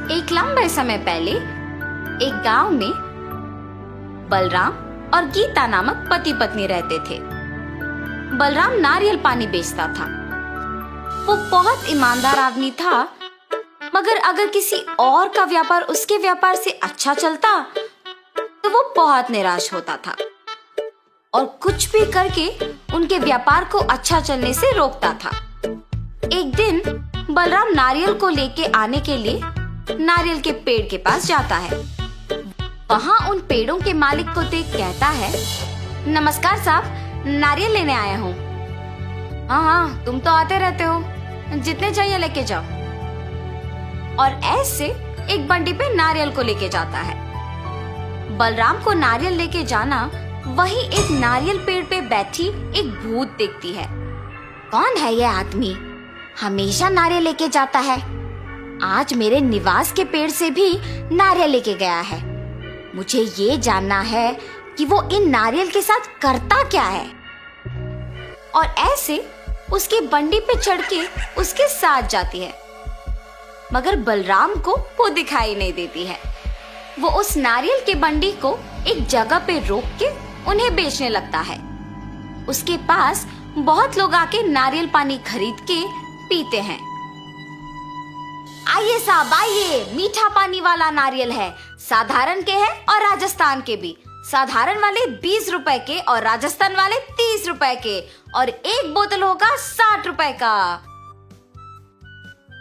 एक लंबे समय पहले एक गांव में बलराम और गीता नामक पति पत्नी रहते थे। बलराम नारियल पानी बेचता था। वो बहुत ईमानदार आदमी था, मगर अगर किसी और का व्यापार उसके व्यापार से अच्छा चलता तो वो बहुत निराश होता था और कुछ भी करके उनके व्यापार को अच्छा चलने से रोकता था। एक दिन बलराम नारियल को लेके आने के लिए नारियल के पेड़ के पास जाता है। वहाँ उन पेड़ों के मालिक को देख कहता है, नमस्कार साहब, नारियल लेने आया हूँ। हाँ हाँ, तुम तो आते रहते हो, जितने चाहिए लेके जाओ। और ऐसे एक बंडी पे नारियल को लेके जाता है। बलराम को नारियल लेके जाना वहीं एक नारियल पेड़ पे बैठी एक भूत देखती है। कौन है ये आदमी? हमेशा नारियल लेके जाता है। आज मेरे निवास के पेड़ से भी नारियल लेके गया है। मुझे ये जानना है कि वो इन नारियल के साथ करता क्या है। और ऐसे उसकी बंडी पे चढ़ के उसके साथ जाती है, मगर बलराम को वो दिखाई नहीं देती है। वो उस नारियल के बंडी को एक जगह पे रोक के उन्हें बेचने लगता है। उसके पास बहुत लोग आके नारियल पानी खरीद के पीते हैं। आइए साहब आइए, मीठा पानी वाला नारियल है, साधारण के हैं और राजस्थान के भी। साधारण वाले 20 रुपए के और राजस्थान वाले 30 रुपए के, और एक बोतल होगा 60 रुपए का।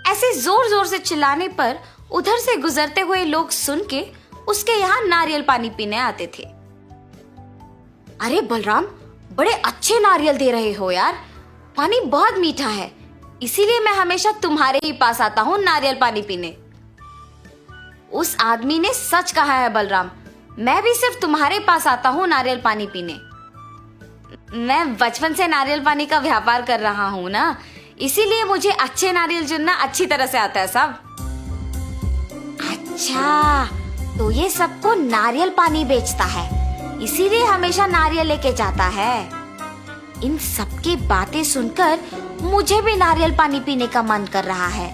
ऐसे जोर जोर से चिल्लाने पर उधर से गुजरते हुए लोग सुन के उसके यहाँ नारियल पानी पीने आते थे। अरे बलराम, बड़े अच्छे नारियल दे रहे हो यार, पानी बहुत मीठा है, इसीलिए मैं हमेशा तुम्हारे ही पास आता हूँ नारियल पानी पीने। उस आदमी ने सच कहा है बलराम, मैं भी सिर्फ तुम्हारे पास आता हूँ नारियल पानी पीने। मैं बचपन से नारियल पानी का व्यापार कर रहा हूँ ना, इसीलिए मुझे अच्छे नारियल चुनना अच्छी तरह से आता है साहब। अच्छा, तो ये सबको नारियल पानी बेचता है, इसीलिए हमेशा नारियल लेके जाता है। इन सबकी बातें सुनकर मुझे भी नारियल पानी पीने का मन कर रहा है।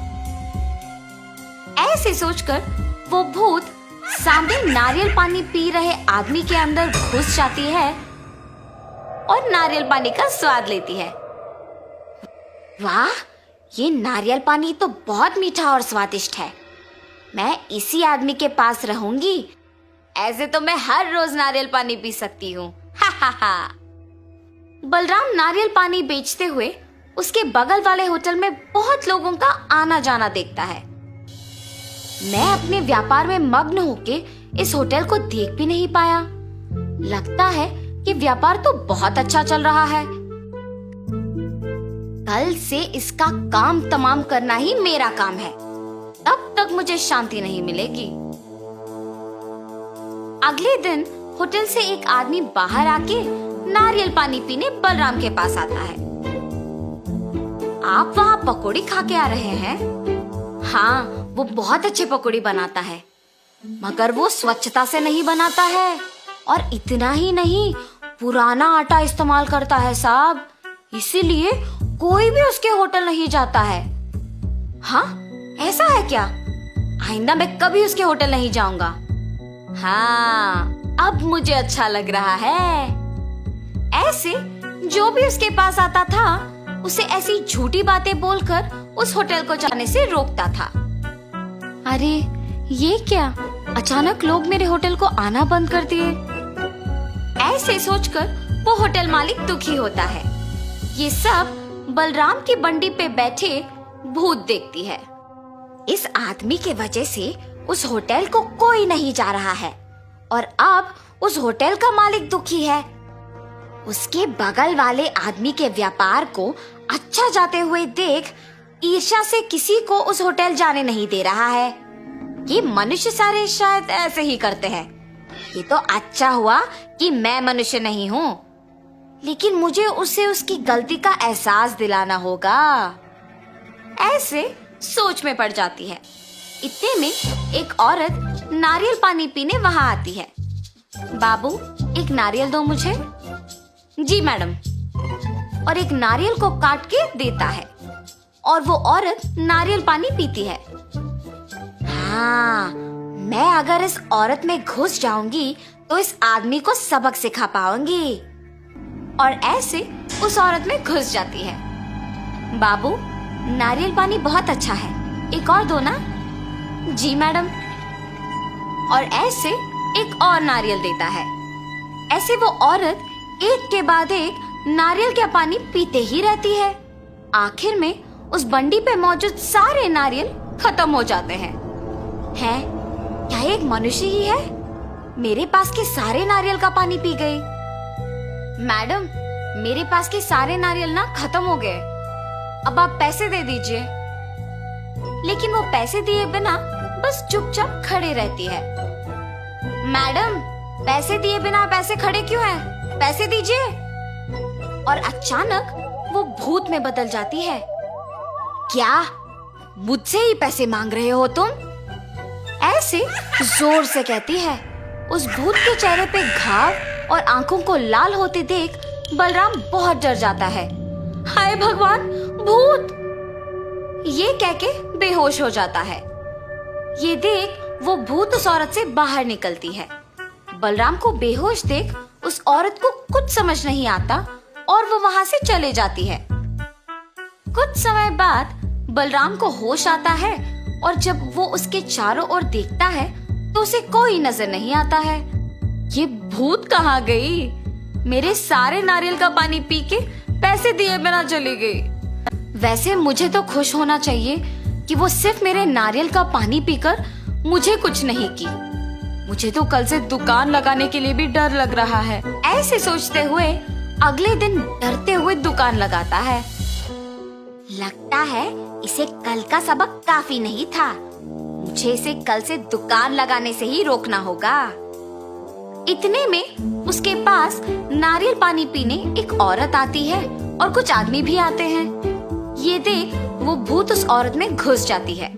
ऐसे सोचकर वो भूत सामने नारियल पानी पी रहे आदमी के अंदर घुस जाती है और नारियल पानी का स्वाद लेती है। वाह, ये नारियल पानी तो बहुत मीठा और स्वादिष्ट है। मैं इसी आदमी के पास रहूंगी, ऐसे तो मैं हर रोज नारियल पानी पी सकती हूँ। हा हा हा। बलराम नारियल पानी बेचते हुए उसके बगल वाले होटल में बहुत लोगों का आना जाना देखता है। मैं अपने व्यापार में मग्न होके इस होटल को देख भी नहीं पाया। लगता है कि व्यापार तो बहुत अच्छा चल रहा है। कल से इसका काम तमाम करना ही मेरा काम है, तब तक मुझे शांति नहीं मिलेगी। अगले दिन होटल से एक आदमी बाहर आके नारियल पानी पीने बलराम के पास आता है। आप वहाँ पकौड़ी खा के आ रहे हैं? हाँ, वो बहुत अच्छे पकौड़ी बनाता है, मगर वो स्वच्छता से नहीं बनाता है, और इतना ही नहीं, पुराना आटा इस्तेमाल करता है साहब, इसीलिए कोई भी उसके होटल नहीं जाता है। हाँ, ऐसा है क्या? आइंदा मैं कभी उसके होटल नहीं जाऊंगा। हाँ, अब मुझे अच्छा लग रहा है। ऐसे जो भी उसके पास आता था उसे ऐसी झूठी बातें बोलकर उस होटल को जाने से रोकता था। अरे ये क्या, अचानक लोग मेरे होटल को आना बंद कर दिए। ऐसे सोचकर वो होटल मालिक दुखी होता है। ये सब बलराम की बंडी पे बैठे भूत देखती है। इस आदमी के वजह से उस होटल को कोई नहीं जा रहा है, और अब उस होटल का मालिक दुखी है। उसके बगल वाले आदमी के व्यापार को अच्छा जाते हुए देख ईर्ष्या से किसी को उस होटल जाने नहीं दे रहा है। ये मनुष्य सारे शायद ऐसे ही करते हैं। ये तो अच्छा हुआ कि मैं मनुष्य नहीं हूँ, लेकिन मुझे उसे उसकी गलती का एहसास दिलाना होगा। ऐसे सोच में पड़ जाती है। इतने में एक औरत नारियल पानी पीने वहां आती है। बाबू, एक नारियल दो मुझे। जी मैडम। और एक नारियल को काट के देता है, और वो औरत नारियल पानी पीती है। हाँ, मैं अगर इस औरत में घुस जाऊंगी तो इस आदमी को सबक सिखा पाऊंगी। और ऐसे उस औरत में घुस जाती है। बाबू, नारियल पानी बहुत अच्छा है, एक और दो ना। जी मैडम। और ऐसे एक और नारियल देता है। ऐसे वो औरत एक के बाद एक नारियल का पानी पीते ही रहती है। आखिर में उस बंडी पे मौजूद सारे नारियल खत्म हो जाते हैं। क्या एक मनुष्य ही है? मेरे पास के सारे नारियल का पानी पी गई। मैडम, मेरे पास के सारे नारियल ना खत्म हो गए, अब आप पैसे दे दीजिए। लेकिन वो पैसे दिए बिना बस चुपचाप खड़े रहती है। मैडम, पैसे दिए बिना आप ऐसे खड़े क्यों हैं? पैसे दीजिए। और अचानक वो भूत में बदल जाती है। क्या मुझसे ही पैसे मांग रहे हो तुम? ऐसे जोर से कहती है। उस भूत के चेहरे पे घाव और आंखों को लाल होते देख बलराम बहुत डर जाता है। हाय भगवान, भूत! ये कह के बेहोश हो जाता है। ये देख वो भूत उस औरत से बाहर निकलती है। बलराम को बेहोश देख उस औरत को कुछ समझ नहीं आता और वो वहां से चले जाती है। कुछ समय बाद बलराम को होश आता है और जब वो उसके चारों ओर देखता है तो उसे कोई नजर नहीं आता है। ये भूत कहाँ गई? मेरे सारे नारियल का पानी पी के पैसे दिए बिना चली गई। वैसे मुझे तो खुश होना चाहिए कि वो सिर्फ मेरे नारियल का पानी पीकर मुझे कुछ नहीं की। मुझे तो कल से दुकान लगाने के लिए भी डर लग रहा है। ऐसे सोचते हुए अगले दिन डरते हुए दुकान लगाता है। लगता है इसे कल का सबक काफी नहीं था। मुझे इसे कल से दुकान लगाने से ही रोकना होगा। इतने में उसके पास नारियल पानी पीने एक औरत आती है और कुछ आदमी भी आते हैं। ये देख वो भूत उस औरत में घुस जाती है।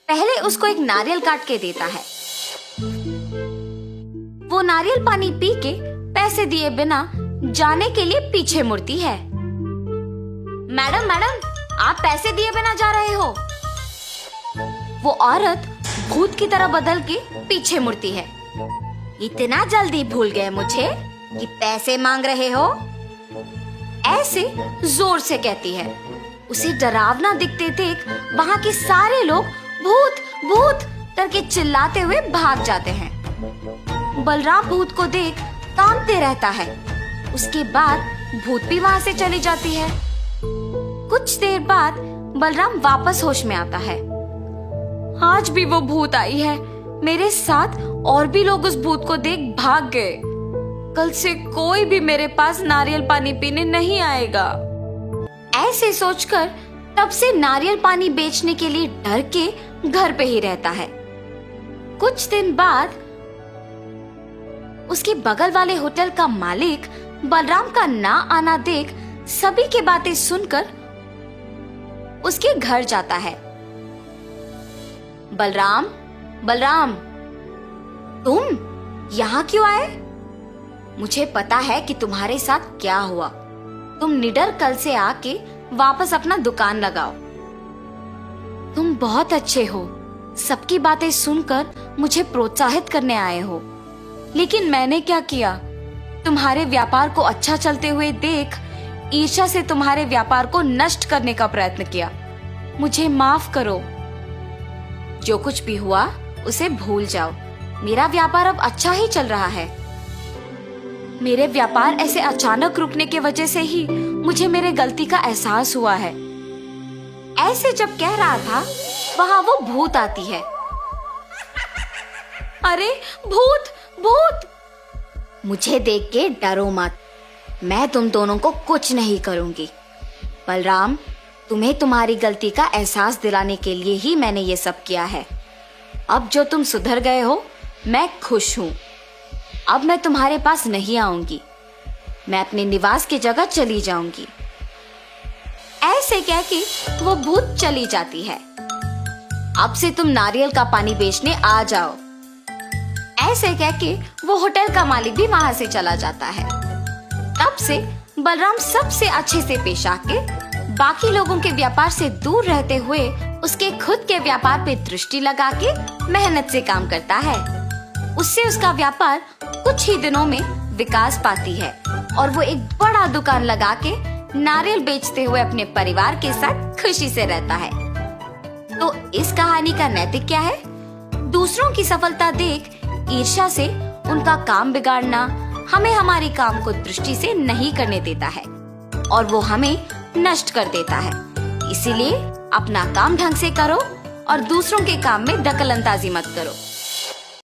पहले उसको एक नारियल काट के देता है। वो नारियल पानी पी के पैसे दिए बिना जाने के लिए पीछे मुड़ती है। मैडम, मैडम, आप पैसे दिए बिना जा रहे हो। वो औरत भूत की तरह बदल के पीछे मुड़ती है। इतना जल्दी भूल गए मुझे कि पैसे मांग रहे हो? ऐसे जोर से कहती है। उसे डरावना दिखते देख वहां के सारे लोग भूत भूत करके चिल्लाते हुए भाग जाते हैं। बलराम भूत को देख कांपते रहता है। उसके बाद भूत भी वहां से चली जाती है। कुछ देर बाद बलराम वापस होश में आता है। आज भी वो भूत आई है। मेरे साथ और भी लोग उस भूत को देख भाग गए। कल से कोई भी मेरे पास नारियल पानी पीने नहीं आएगा। ऐसे सोचकर तब से नारियल पानी बेचने के लिए डर के घर पे ही रहता है। कुछ दिन बाद उसके बगल वाले होटल का मालिक बलराम का ना आना देख सभी की बातें सुनकर उसके घर जाता है। बलराम, बलराम, तुम यहाँ क्यों आए? मुझे पता है कि तुम्हारे साथ क्या हुआ। तुम निडर कल से आके वापस अपना दुकान लगाओ। तुम बहुत अच्छे हो। सबकी बातें सुनकर मुझे प्रोत्साहित करने आए हो। लेकिन मैंने क्या किया? तुम्हारे व्यापार को अच्छा चलते हुए देख ईर्ष्या से तुम्हारे व्यापार को नष्ट करने का प्रयत्न किया। मुझे माफ करो। जो कुछ भी हुआ उसे भूल जाओ। मेरा व्यापार अब अच्छा ही चल रहा है। मेरे व्यापार ऐसे अचानक रुकने की वजह से ही मुझे मेरे गलती का एहसास हुआ है। ऐसे जब कह रहा था वहां वो भूत आती है। अरे भूत, भूत! मुझे देख के डरो मत। मैं तुम दोनों को कुछ नहीं करूंगी। बलराम, तुम्हें तुम्हारी गलती का एहसास दिलाने के लिए ही मैंने ये सब किया है। अब जो तुम सुधर गए हो, मैं खुश हूं। अब मैं तुम्हारे पास नहीं आऊंगी। मैं अपने निवास की जगह चली जाऊंगी। ऐसे कह के वो भूत चली जाती है। अब से तुम नारियल का पानी बेचने आ जाओ। ऐसे कह के वो होटल का मालिक भी वहां से चला जाता है। तब से बलराम सबसे अच्छे से पेश आके बाकी लोगों के व्यापार से दूर रहते हुए उसके खुद के व्यापार पे दृष्टि लगा के मेहनत से काम करता है। उससे उसका व्यापार कुछ ही दिनों में विकास पाती है और वो एक बड़ा दुकान लगा के नारियल बेचते हुए अपने परिवार के साथ खुशी से रहता है। तो इस कहानी का नैतिक क्या है? दूसरों की सफलता देख ईर्ष्या से उनका काम बिगाड़ना हमें हमारे काम को दृष्टि से नहीं करने देता है और वो हमें नष्ट कर देता है। इसीलिए अपना काम ढंग से करो और दूसरों के काम में दखल अंदाजी मत करो।